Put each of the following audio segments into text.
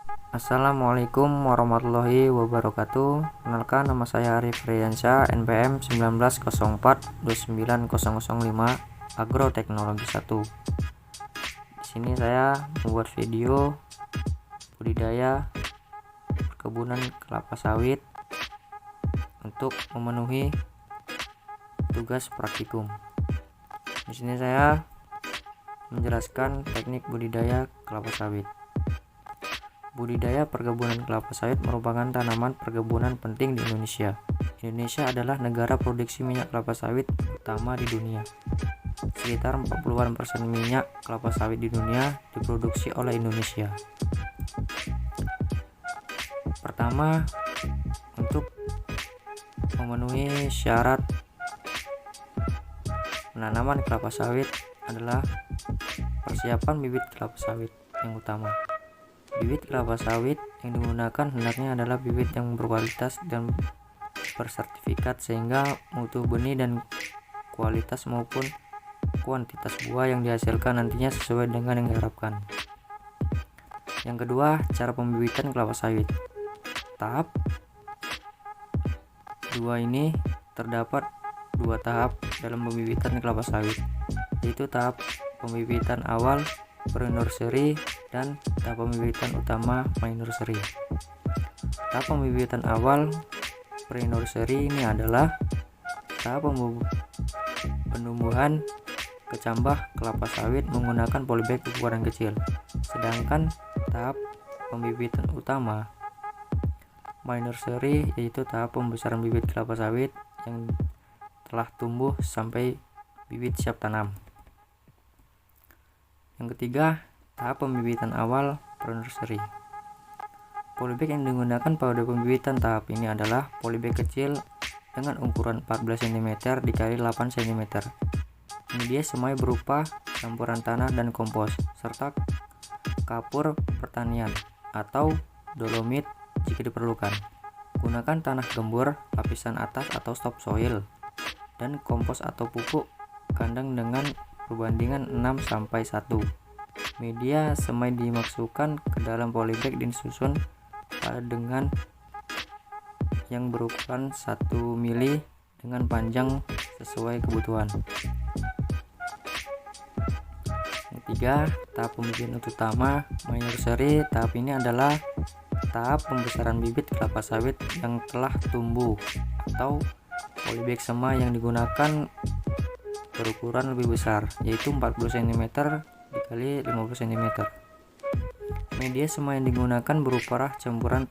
Assalamualaikum warahmatullahi wabarakatuh. Kenalkan, nama saya Arif Riansyah, NPM 1904-29005, Agroteknologi 1. Di sini saya membuat video budidaya perkebunan kelapa sawit untuk memenuhi tugas praktikum. Di sini saya menjelaskan teknik budidaya kelapa sawit. Budidaya perkebunan kelapa sawit merupakan tanaman perkebunan penting di Indonesia. Indonesia adalah negara produksi minyak kelapa sawit utama di dunia. Sekitar 40% minyak kelapa sawit di dunia diproduksi oleh Indonesia. Pertama, untuk memenuhi syarat penanaman kelapa sawit adalah persiapan bibit kelapa sawit yang utama. Bibit kelapa sawit yang digunakan hendaknya adalah bibit yang berkualitas dan bersertifikat, sehingga mutu benih dan kualitas maupun kuantitas buah yang dihasilkan nantinya sesuai dengan yang diharapkan. Yang kedua, cara pembibitan kelapa sawit. Tahap 2 ini terdapat 2 tahap dalam pembibitan kelapa sawit, yaitu tahap pembibitan awal pre-nursery dan tahap pembibitan utama mini-nursery. Tahap pembibitan awal pre-nursery ini adalah tahap penumbuhan kecambah kelapa sawit menggunakan polybag ukuran kecil. Sedangkan tahap pembibitan utama mini-nursery yaitu tahap pembesaran bibit kelapa sawit yang telah tumbuh sampai bibit siap tanam. Yang ketiga, tahap pembibitan awal pre-nursery. Polybag yang digunakan pada pembibitan tahap ini adalah polybag kecil dengan ukuran 14 cm dikali 8 cm. Media semai berupa campuran tanah dan kompos serta kapur pertanian atau dolomit jika diperlukan. Gunakan tanah gembur lapisan atas atau topsoil dan kompos atau pupuk kandang dengan perbandingan 6:1. Media semai dimasukkan ke dalam polybag dan disusun pada dengan yang berukuran 1 mili dengan panjang sesuai kebutuhan. Yang ketiga, tahap pembibitan utama mini-nursery. Tahap ini adalah tahap pembesaran bibit kelapa sawit yang telah tumbuh atau polybag semai yang digunakan berukuran lebih besar, yaitu 40 cm dikali 50 cm. Media semai yang digunakan berupa campuran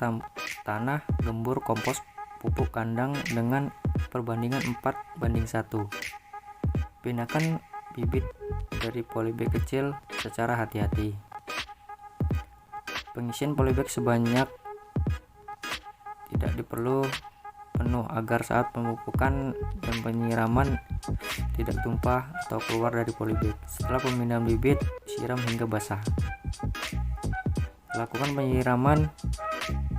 tanah gembur, kompos, pupuk kandang dengan perbandingan 4:1. Pindahkan bibit dari polybag kecil secara hati-hati. Pengisian polybag sebanyak tidak diperlu penuh agar saat pemupukan dan penyiraman tidak tumpah atau keluar dari polybag. Setelah pemindahan bibit, siram hingga basah. Lakukan penyiraman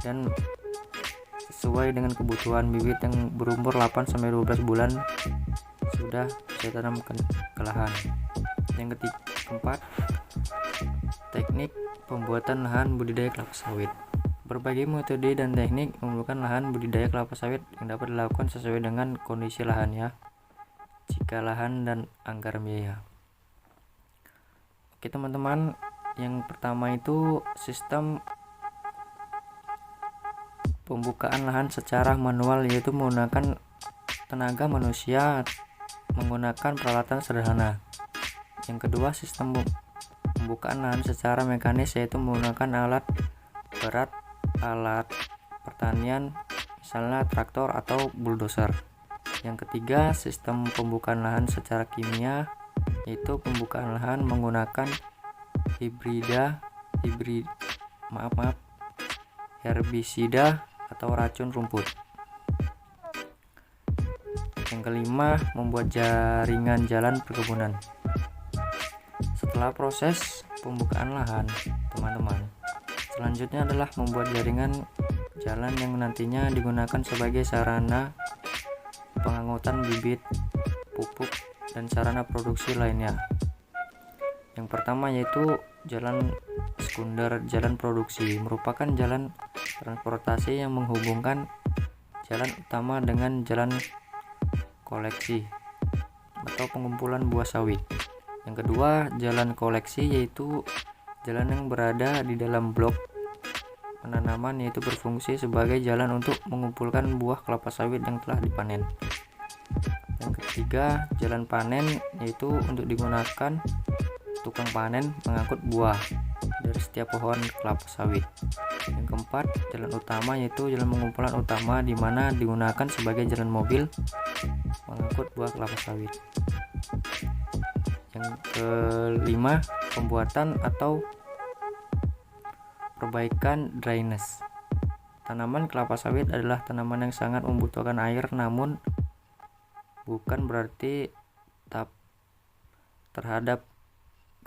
dan sesuai dengan kebutuhan. Bibit yang berumur 8-12 bulan sudah bisa tanam ke lahan. Yang keempat, teknik pembuatan lahan budidaya kelapa sawit. Berbagai metode dan teknik membutuhkan lahan budidaya kelapa sawit yang dapat dilakukan sesuai dengan kondisi lahannya, jika lahan dan anggaran biaya. Oke teman-teman, yang pertama itu sistem pembukaan lahan secara manual, yaitu menggunakan tenaga manusia menggunakan peralatan sederhana. Yang kedua, sistem pembukaan lahan secara mekanis, yaitu menggunakan alat berat, alat pertanian, misalnya traktor atau bulldozer. Yang ketiga, sistem pembukaan lahan secara kimia, yaitu pembukaan lahan menggunakan herbisida atau racun rumput. Yang kelima, membuat jaringan jalan perkebunan. Setelah proses pembukaan lahan, teman-teman, selanjutnya adalah membuat jaringan jalan yang nantinya digunakan sebagai sarana pengangkutan bibit, pupuk, dan sarana produksi lainnya. Yang pertama yaitu jalan sekunder. Jalan produksi merupakan jalan transportasi yang menghubungkan jalan utama dengan jalan koleksi atau pengumpulan buah sawit. Yang kedua, jalan koleksi yaitu jalan yang berada di dalam blok penanaman, yaitu berfungsi sebagai jalan untuk mengumpulkan buah kelapa sawit yang telah dipanen. Yang ketiga, jalan panen yaitu untuk digunakan tukang panen mengangkut buah dari setiap pohon kelapa sawit. Yang keempat, jalan utama yaitu jalan pengumpulan utama di mana digunakan sebagai jalan mobil mengangkut buah kelapa sawit. Yang kelima, pembuatan atau perbaikan drainase. Tanaman kelapa sawit adalah tanaman yang sangat membutuhkan air, namun bukan berarti tak terhadap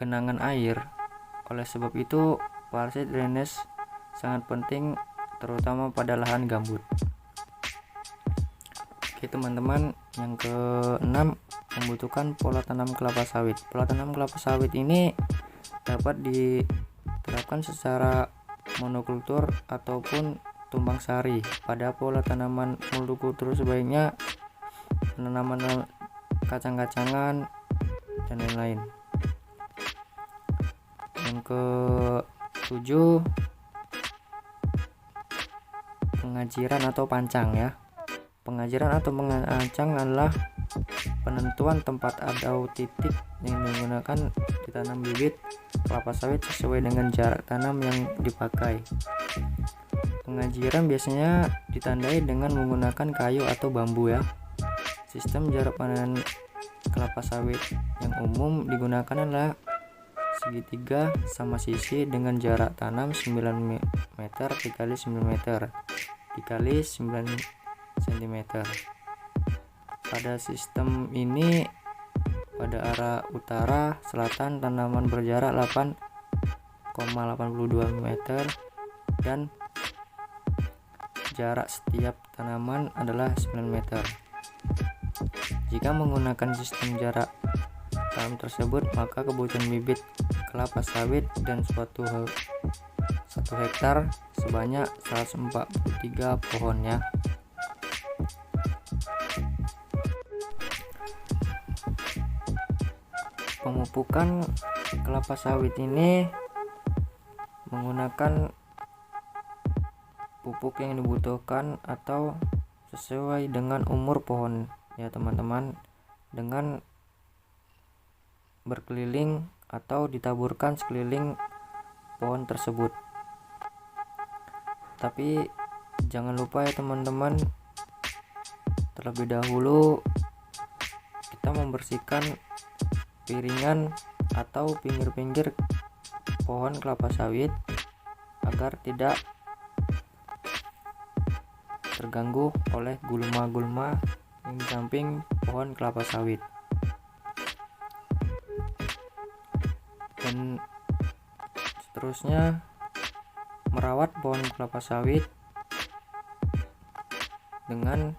genangan air. Oleh sebab itu, fungsi drainase sangat penting, terutama pada lahan gambut. Oke teman-teman, yang keenam, membutuhkan pola tanam kelapa sawit. Pola tanam kelapa sawit ini dapat diterapkan secara monokultur ataupun tumpang sari. Pada pola tanaman monokultur sebaiknya penanaman kacang-kacangan dan lain-lain. Yang ketujuh, pengajiran atau pancang ya. Pengajiran atau pancang adalah penentuan tempat atau titik yang digunakan ditanam bibit kelapa sawit sesuai dengan jarak tanam yang dipakai. Pengajiran biasanya ditandai dengan menggunakan kayu atau bambu ya. Sistem jarak panen kelapa sawit yang umum digunakan adalah segitiga sama sisi dengan jarak tanam 9 meter dikali 9 meter dikali 9 cm. Pada sistem ini, pada arah utara selatan tanaman berjarak 8,82 meter dan jarak setiap tanaman adalah 9 meter. Jika menggunakan sistem jarak tanam tersebut, maka kebutuhan bibit kelapa sawit dan satu hektar sebanyak 143 pohonnya. Pemupukan kelapa sawit ini menggunakan pupuk yang dibutuhkan atau sesuai dengan umur pohon ya teman-teman, dengan berkeliling atau ditaburkan sekeliling pohon tersebut. Tapi jangan lupa ya teman-teman, terlebih dahulu kita membersihkan piringan atau pinggir-pinggir pohon kelapa sawit agar tidak terganggu oleh gulma-gulma yang di samping pohon kelapa sawit. Dan seterusnya, merawat pohon kelapa sawit dengan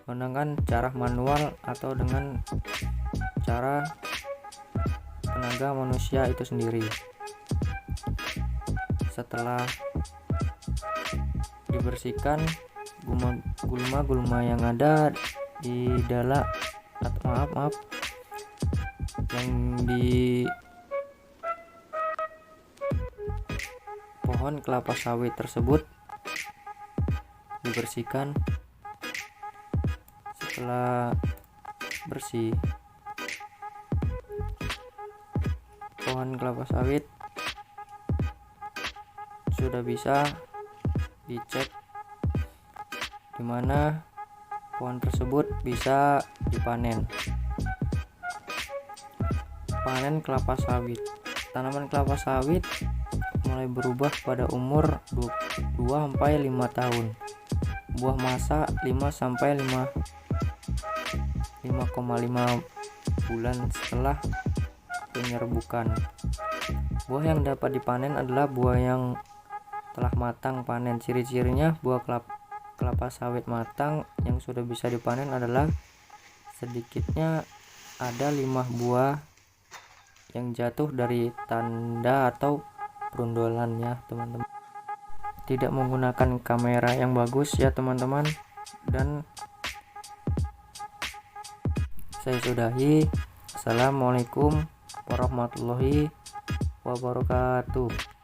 menggunakan cara manual atau dengan cara tenaga manusia itu sendiri. Setelah dibersihkan gulma-gulma yang ada di dalam yang di pohon kelapa sawit tersebut dibersihkan. Setelah bersih, pohon kelapa sawit sudah bisa dicek di mana pohon tersebut bisa dipanen. Panen kelapa sawit. Tanaman kelapa sawit mulai berubah pada umur 2-5 tahun. Buah masa 5-5,5 bulan setelah penyerbukan. Buah yang dapat dipanen adalah buah yang telah matang panen. Ciri-cirinya buah kelapa sawit matang yang sudah bisa dipanen adalah sedikitnya ada 5 buah yang jatuh dari tanda atau berundolan ya teman-teman, tidak menggunakan kamera yang bagus ya teman-teman. Dan saya sudahi. Assalamualaikum warahmatullahi wabarakatuh.